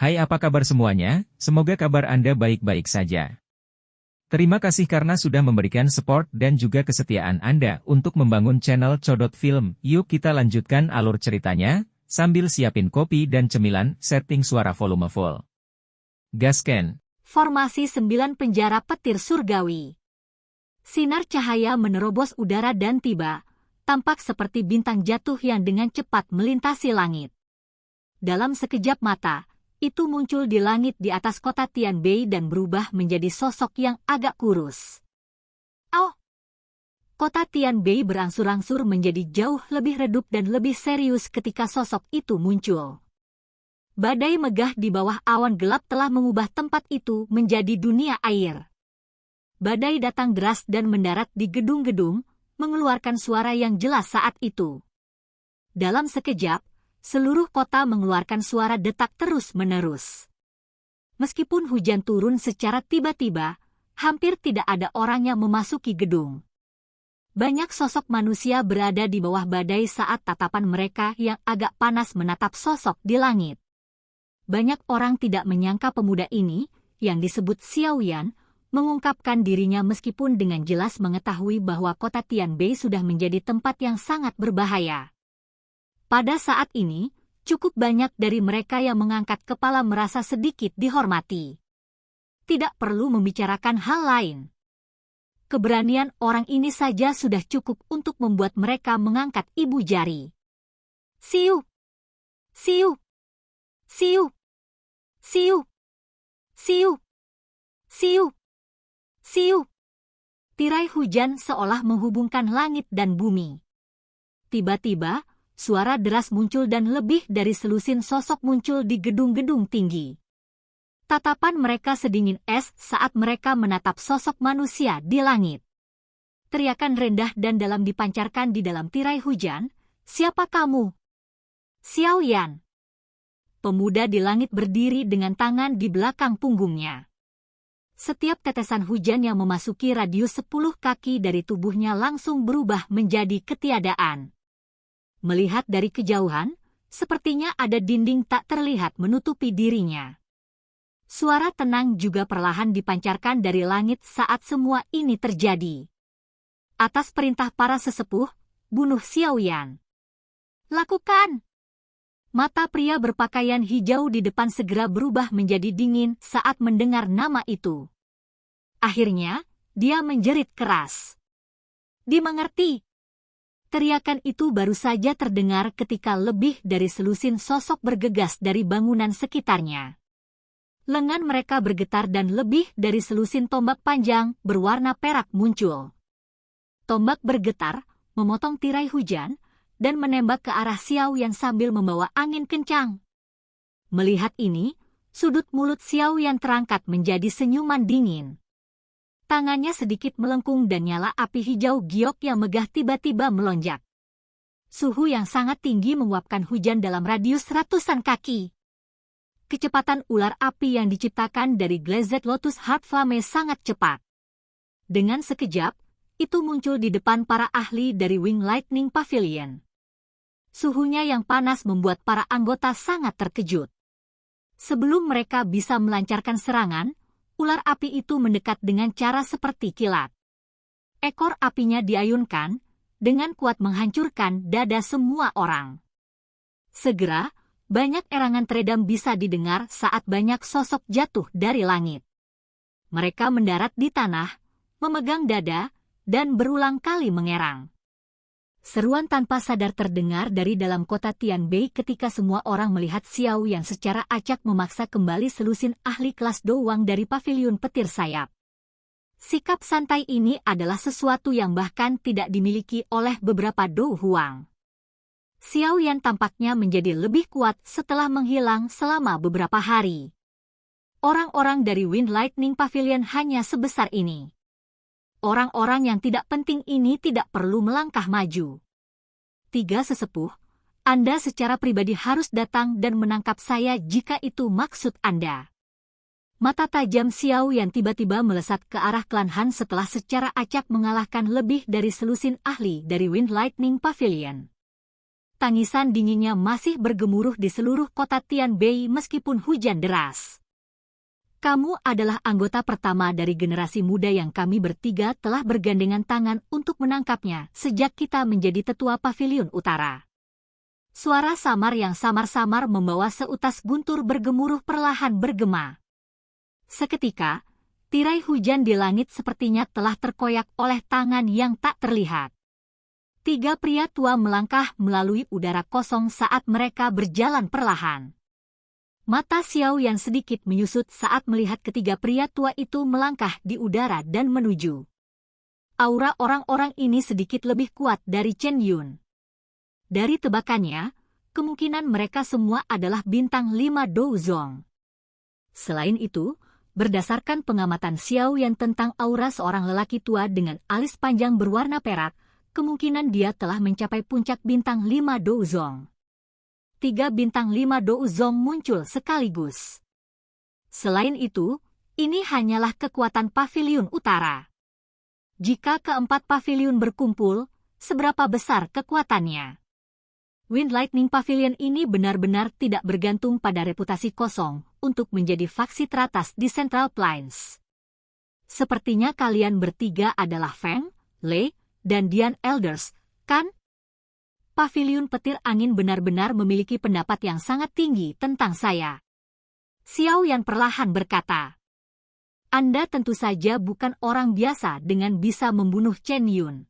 Hai, apa kabar semuanya? Semoga kabar Anda baik-baik saja. Terima kasih karena sudah memberikan support dan juga kesetiaan Anda untuk membangun channel Codot Film. Yuk kita lanjutkan alur ceritanya, sambil siapin kopi dan cemilan, setting suara volume full. Gasken. Formasi 9 penjara petir surgawi. Sinar cahaya menerobos udara dan tiba, tampak seperti bintang jatuh yang dengan cepat melintasi langit. Dalam sekejap mata, itu muncul di langit di atas kota Tianbei dan berubah menjadi sosok yang agak kurus. Oh! Kota Tianbei berangsur-angsur menjadi jauh lebih redup dan lebih serius ketika sosok itu muncul. Badai megah di bawah awan gelap telah mengubah tempat itu menjadi dunia air. Badai datang deras dan mendarat di gedung-gedung, mengeluarkan suara yang jelas saat itu. Dalam sekejap, seluruh kota mengeluarkan suara detak terus-menerus. Meskipun hujan turun secara tiba-tiba, hampir tidak ada orang yang memasuki gedung. Banyak sosok manusia berada di bawah badai saat tatapan mereka yang agak panas menatap sosok di langit. Banyak orang tidak menyangka pemuda ini, yang disebut Xiaoyan, mengungkapkan dirinya meskipun dengan jelas mengetahui bahwa kota Tianbei sudah menjadi tempat yang sangat berbahaya. Pada saat ini, cukup banyak dari mereka yang mengangkat kepala merasa sedikit dihormati. Tidak perlu membicarakan hal lain. Keberanian orang ini saja sudah cukup untuk membuat mereka mengangkat ibu jari. Siu! Siu! Siu! Siu! Siu! Siu! Siu! Tirai hujan seolah menghubungkan langit dan bumi. Tiba-tiba, suara deras muncul dan lebih dari selusin sosok muncul di gedung-gedung tinggi. Tatapan mereka sedingin es saat mereka menatap sosok manusia di langit. Teriakan rendah dan dalam dipancarkan di dalam tirai hujan, "Siapa kamu?" Xiaoyan. Pemuda di langit berdiri dengan tangan di belakang punggungnya. Setiap tetesan hujan yang memasuki radius 10 kaki dari tubuhnya langsung berubah menjadi ketiadaan. Melihat dari kejauhan, sepertinya ada dinding tak terlihat menutupi dirinya. Suara tenang juga perlahan dipancarkan dari langit saat semua ini terjadi. Atas perintah para sesepuh, bunuh Xiaoyan. Lakukan! Mata pria berpakaian hijau di depan segera berubah menjadi dingin saat mendengar nama itu. Akhirnya, dia menjerit keras. Dimengerti! Teriakan itu baru saja terdengar ketika lebih dari selusin sosok bergegas dari bangunan sekitarnya. Lengan mereka bergetar dan lebih dari selusin tombak panjang berwarna perak muncul. Tombak bergetar, memotong tirai hujan, dan menembak ke arah Xiaoyan sambil membawa angin kencang. Melihat ini, sudut mulut Xiaoyan terangkat menjadi senyuman dingin. Tangannya sedikit melengkung dan nyala api hijau giok yang megah tiba-tiba melonjak. Suhu yang sangat tinggi menguapkan hujan dalam radius ratusan kaki. Kecepatan ular api yang diciptakan dari Glazed Lotus Heart Flame sangat cepat. Dengan sekejap, itu muncul di depan para ahli dari Wing Lightning Pavilion. Suhunya yang panas membuat para anggota sangat terkejut. Sebelum mereka bisa melancarkan serangan, ular api itu mendekat dengan cara seperti kilat. Ekor apinya diayunkan, dengan kuat menghancurkan dada semua orang. Segera, banyak erangan teredam bisa didengar saat banyak sosok jatuh dari langit. Mereka mendarat di tanah, memegang dada, dan berulang kali mengerang. Seruan tanpa sadar terdengar dari dalam kota Tianbei ketika semua orang melihat Xiao yang secara acak memaksa kembali selusin ahli kelas Douwang dari pavilion petir sayap. Sikap santai ini adalah sesuatu yang bahkan tidak dimiliki oleh beberapa Dou Huang. Xiaoyan tampaknya menjadi lebih kuat setelah menghilang selama beberapa hari. Orang-orang dari Wind Lightning Pavilion hanya sebesar ini. Orang-orang yang tidak penting ini tidak perlu melangkah maju. 3 sesepuh, Anda secara pribadi harus datang dan menangkap saya jika itu maksud Anda. Mata tajam Xiaoyan tiba-tiba melesat ke arah klan Han setelah secara acak mengalahkan lebih dari selusin ahli dari Wind Lightning Pavilion. tangisan dinginnya masih bergemuruh di seluruh kota Tianbei meskipun hujan deras. Kamu adalah anggota pertama dari generasi muda yang kami bertiga telah bergandengan tangan untuk menangkapnya sejak kita menjadi tetua Paviliun Utara. Suara samar yang samar-samar membawa seutas guntur bergemuruh perlahan bergema. Seketika, tirai hujan di langit sepertinya telah terkoyak oleh tangan yang tak terlihat. 3 pria tua melangkah melalui udara kosong saat mereka berjalan perlahan. Mata Xiao yang sedikit menyusut saat melihat ketiga pria tua itu melangkah di udara dan menuju. Aura orang-orang ini sedikit lebih kuat dari Chen Yun. Dari tebakannya, kemungkinan mereka semua adalah bintang 5 Douzong. Selain itu, berdasarkan pengamatan Xiao Yan tentang aura seorang lelaki tua dengan alis panjang berwarna perak, kemungkinan dia telah mencapai puncak bintang 5 Douzong. 3 bintang 5 Douzong muncul sekaligus. Selain itu, ini hanyalah kekuatan Paviliun Utara. Jika keempat paviliun berkumpul, seberapa besar kekuatannya? Wind Lightning Pavilion ini benar-benar tidak bergantung pada reputasi kosong untuk menjadi faksi teratas di Central Plains. Sepertinya kalian bertiga adalah Feng, Lei, dan Dian Elders, kan? Paviliun Petir Angin benar-benar memiliki pendapat yang sangat tinggi tentang saya. Xiao Yan perlahan berkata. Anda tentu saja bukan orang biasa dengan bisa membunuh Chen Yun.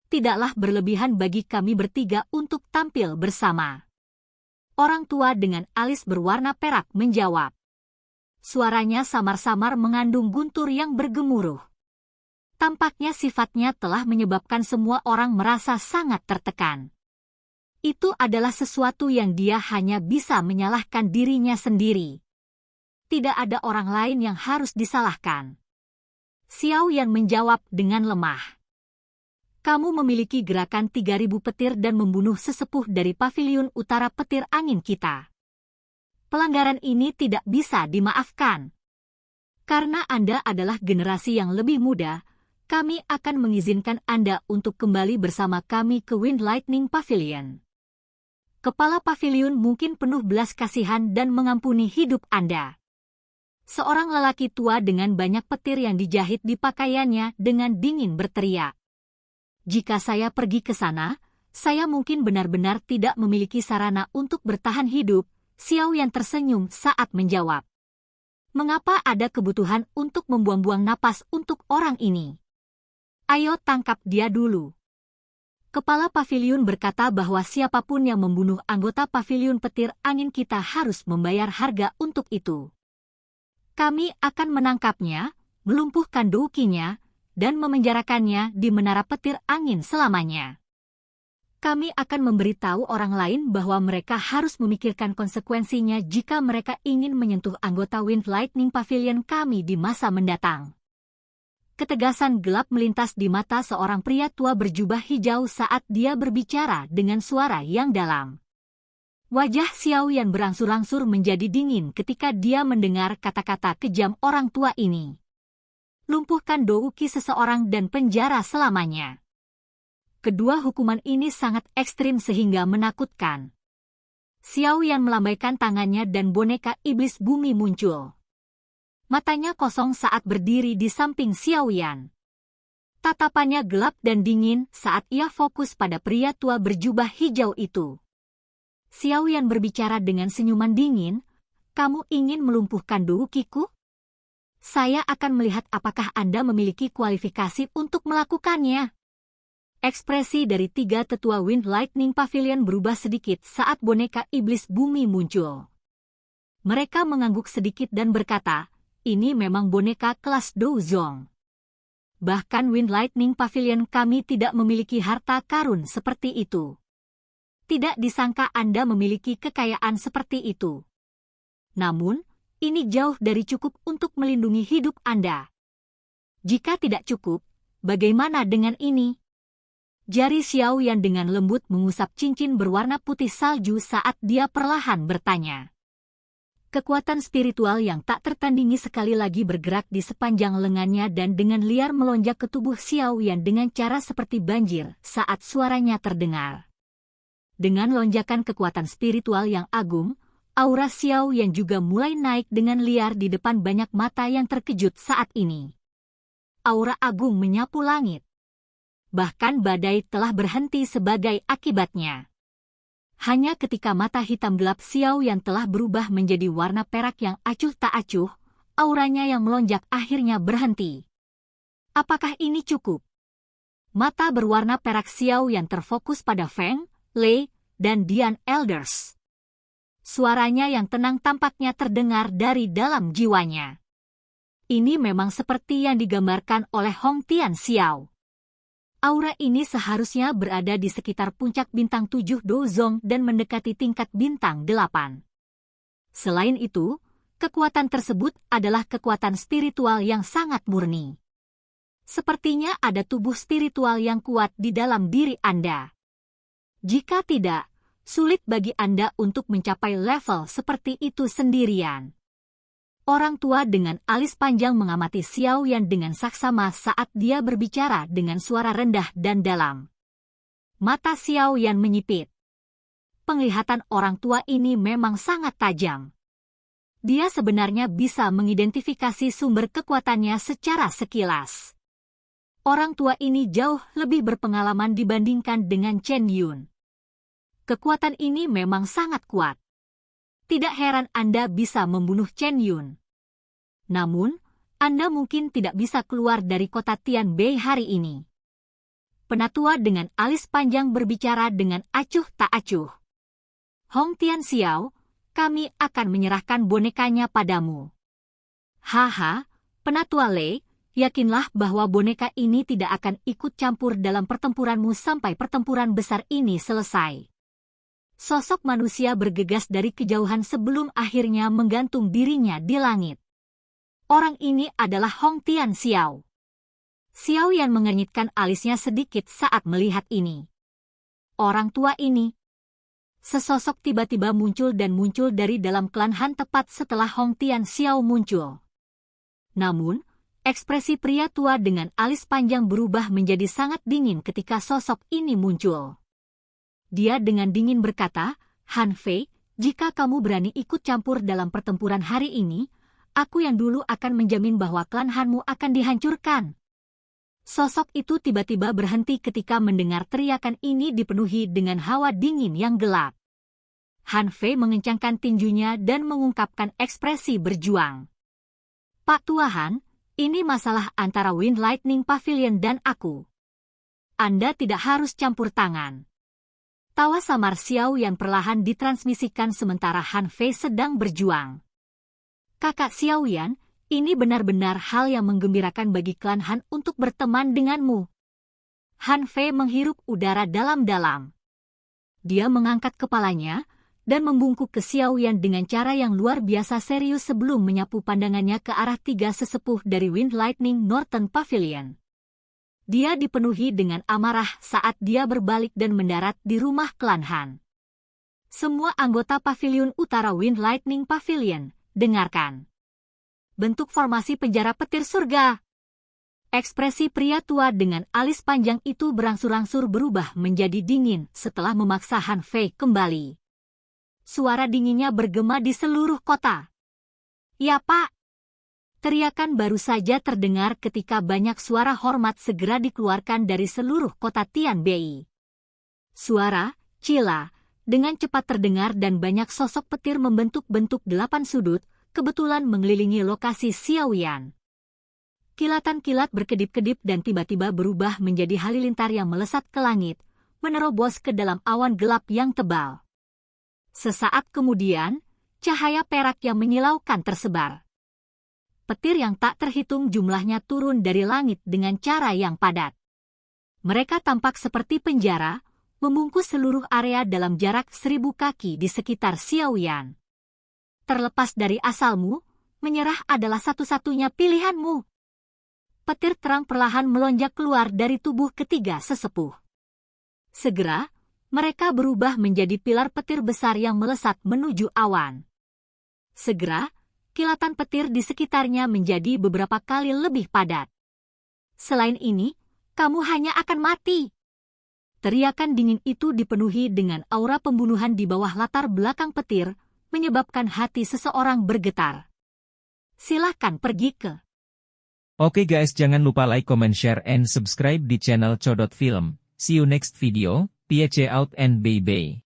Tidaklah berlebihan bagi kami bertiga untuk tampil bersama. Orang tua dengan alis berwarna perak menjawab. Suaranya samar-samar mengandung guntur yang bergemuruh. Tampaknya sifatnya telah menyebabkan semua orang merasa sangat tertekan. Itu adalah sesuatu yang dia hanya bisa menyalahkan dirinya sendiri. Tidak ada orang lain yang harus disalahkan. Xiao Yan menjawab dengan lemah. Kamu memiliki gerakan 3.000 petir dan membunuh sesepuh dari Paviliun Utara Petir Angin kita. Pelanggaran ini tidak bisa dimaafkan. Karena Anda adalah generasi yang lebih muda, kami akan mengizinkan Anda untuk kembali bersama kami ke Wind Lightning Pavilion. Kepala paviliun mungkin penuh belas kasihan dan mengampuni hidup Anda. Seorang lelaki tua dengan banyak petir yang dijahit di pakaiannya dengan dingin berteriak. Jika saya pergi ke sana, saya mungkin benar-benar tidak memiliki sarana untuk bertahan hidup, Xiao Yan tersenyum saat menjawab. Mengapa ada kebutuhan untuk membuang-buang napas untuk orang ini? Ayo tangkap dia dulu. Kepala paviliun berkata bahwa siapapun yang membunuh anggota Paviliun Petir Angin kita harus membayar harga untuk itu. Kami akan menangkapnya, melumpuhkan doukinya, dan memenjarakannya di menara petir angin selamanya. Kami akan memberitahu orang lain bahwa mereka harus memikirkan konsekuensinya jika mereka ingin menyentuh anggota Wind Lightning Pavilion kami di masa mendatang. Ketegasan gelap melintas di mata seorang pria tua berjubah hijau saat dia berbicara dengan suara yang dalam. Wajah Xiao Yan berangsur-angsur menjadi dingin ketika dia mendengar kata-kata kejam orang tua ini. Lumpuhkan douki seseorang dan penjara selamanya. Kedua hukuman ini sangat ekstrim sehingga menakutkan. Xiao Yan melambaikan tangannya dan boneka iblis bumi muncul. Matanya kosong saat berdiri di samping Xiao Yan. Tatapannya gelap dan dingin saat ia fokus pada pria tua berjubah hijau itu. Xiao Yan berbicara dengan senyuman dingin, "Kamu ingin melumpuhkan doukiku? Saya akan melihat apakah Anda memiliki kualifikasi untuk melakukannya." Ekspresi dari 3 tetua Wind Lightning Pavilion berubah sedikit saat boneka iblis bumi muncul. Mereka mengangguk sedikit dan berkata, ini memang boneka kelas Douzong. Bahkan Wind Lightning Pavilion kami tidak memiliki harta karun seperti itu. Tidak disangka Anda memiliki kekayaan seperti itu. Namun, ini jauh dari cukup untuk melindungi hidup Anda. Jika tidak cukup, bagaimana dengan ini? Jari Xiao Yan dengan lembut mengusap cincin berwarna putih salju saat dia perlahan bertanya. Kekuatan spiritual yang tak tertandingi sekali lagi bergerak di sepanjang lengannya dan dengan liar melonjak ke tubuh Xiao Yan dengan cara seperti banjir saat suaranya terdengar. Dengan lonjakan kekuatan spiritual yang agung, aura Xiao Yan juga mulai naik dengan liar di depan banyak mata yang terkejut saat ini. Aura agung menyapu langit. Bahkan badai telah berhenti sebagai akibatnya. Hanya ketika mata hitam gelap Xiao Yan telah berubah menjadi warna perak yang acuh tak acuh, auranya yang melonjak akhirnya berhenti. Apakah ini cukup? Mata berwarna perak Xiao Yan terfokus pada Feng, Lei, dan Dian Elders. Suaranya yang tenang tampaknya terdengar dari dalam jiwanya. Ini memang seperti yang digambarkan oleh Hong Tian Xiao. Aura ini seharusnya berada di sekitar puncak bintang 7 Dozong dan mendekati tingkat bintang 8. Selain itu, kekuatan tersebut adalah kekuatan spiritual yang sangat murni. Sepertinya ada tubuh spiritual yang kuat di dalam diri Anda. Jika tidak, sulit bagi Anda untuk mencapai level seperti itu sendirian. Orang tua dengan alis panjang mengamati Xiao Yan dengan saksama saat dia berbicara dengan suara rendah dan dalam. Mata Xiao Yan menyipit. Penglihatan orang tua ini memang sangat tajam. Dia sebenarnya bisa mengidentifikasi sumber kekuatannya secara sekilas. Orang tua ini jauh lebih berpengalaman dibandingkan dengan Chen Yun. Kekuatan ini memang sangat kuat. Tidak heran Anda bisa membunuh Chen Yun. Namun, Anda mungkin tidak bisa keluar dari kota Tianbei hari ini. Penatua dengan alis panjang berbicara dengan acuh tak acuh. Hong Tian Xiao, kami akan menyerahkan bonekanya padamu. Haha, Penatua Lei, yakinlah bahwa boneka ini tidak akan ikut campur dalam pertempuranmu sampai pertempuran besar ini selesai. Sosok manusia bergegas dari kejauhan sebelum akhirnya menggantung dirinya di langit. Orang ini adalah Hong Tian Xiao. Xiao Yan mengernyitkan alisnya sedikit saat melihat ini. Orang tua ini. Sesosok tiba-tiba muncul dari dalam klan Han tepat setelah Hong Tian Xiao muncul. Namun, ekspresi pria tua dengan alis panjang berubah menjadi sangat dingin ketika sosok ini muncul. Dia dengan dingin berkata, Han Fei, jika kamu berani ikut campur dalam pertempuran hari ini, aku yang dulu akan menjamin bahwa klan Hanmu akan dihancurkan. Sosok itu tiba-tiba berhenti ketika mendengar teriakan ini dipenuhi dengan hawa dingin yang gelap. Han Fei mengencangkan tinjunya dan mengungkapkan ekspresi berjuang. Pak Tuahan, ini masalah antara Wind Lightning Pavilion dan aku. Anda tidak harus campur tangan. Tawa samar Xiao yang perlahan ditransmisikan sementara Han Fei sedang berjuang. Kakak Xiao Yan, ini benar-benar hal yang menggembirakan bagi klan Han untuk berteman denganmu. Han Fei menghirup udara dalam-dalam. Dia mengangkat kepalanya dan membungkuk ke Xiao Yan dengan cara yang luar biasa serius sebelum menyapu pandangannya ke arah tiga sesepuh dari Wind Lightning Northern Pavilion. Dia dipenuhi dengan amarah saat dia berbalik dan mendarat di rumah klan Han. Semua anggota Pavilion Utara Wind Lightning Pavilion, dengarkan. Bentuk formasi penjara petir surga. Ekspresi pria tua dengan alis panjang itu berangsur-angsur berubah menjadi dingin setelah memaksa Han Fei kembali. Suara dinginnya bergema di seluruh kota. Ya Pak. Teriakan baru saja terdengar ketika banyak suara hormat segera dikeluarkan dari seluruh kota Tianbei. Suara, cila, dengan cepat terdengar dan banyak sosok petir membentuk bentuk 8 sudut, kebetulan mengelilingi lokasi Xiao Yan. Kilatan-kilat berkedip-kedip dan tiba-tiba berubah menjadi halilintar yang melesat ke langit, menerobos ke dalam awan gelap yang tebal. Sesaat kemudian, cahaya perak yang menyilaukan tersebar. Petir yang tak terhitung jumlahnya turun dari langit dengan cara yang padat. Mereka tampak seperti penjara, membungkus seluruh area dalam jarak 1000 kaki di sekitar Xiao Yan. Terlepas dari asalmu, menyerah adalah satu-satunya pilihanmu. Petir terang perlahan melonjak keluar dari tubuh ketiga sesepuh. Segera, mereka berubah menjadi pilar petir besar yang melesat menuju awan. Segera, kilatan petir di sekitarnya menjadi beberapa kali lebih padat. Selain ini, kamu hanya akan mati. Teriakan dingin itu dipenuhi dengan aura pembunuhan di bawah latar belakang petir, menyebabkan hati seseorang bergetar. Silahkan pergi ke. Oke guys, jangan lupa like, comment, share, and subscribe di channel Codot Film. See you next video, peace out and bye-bye.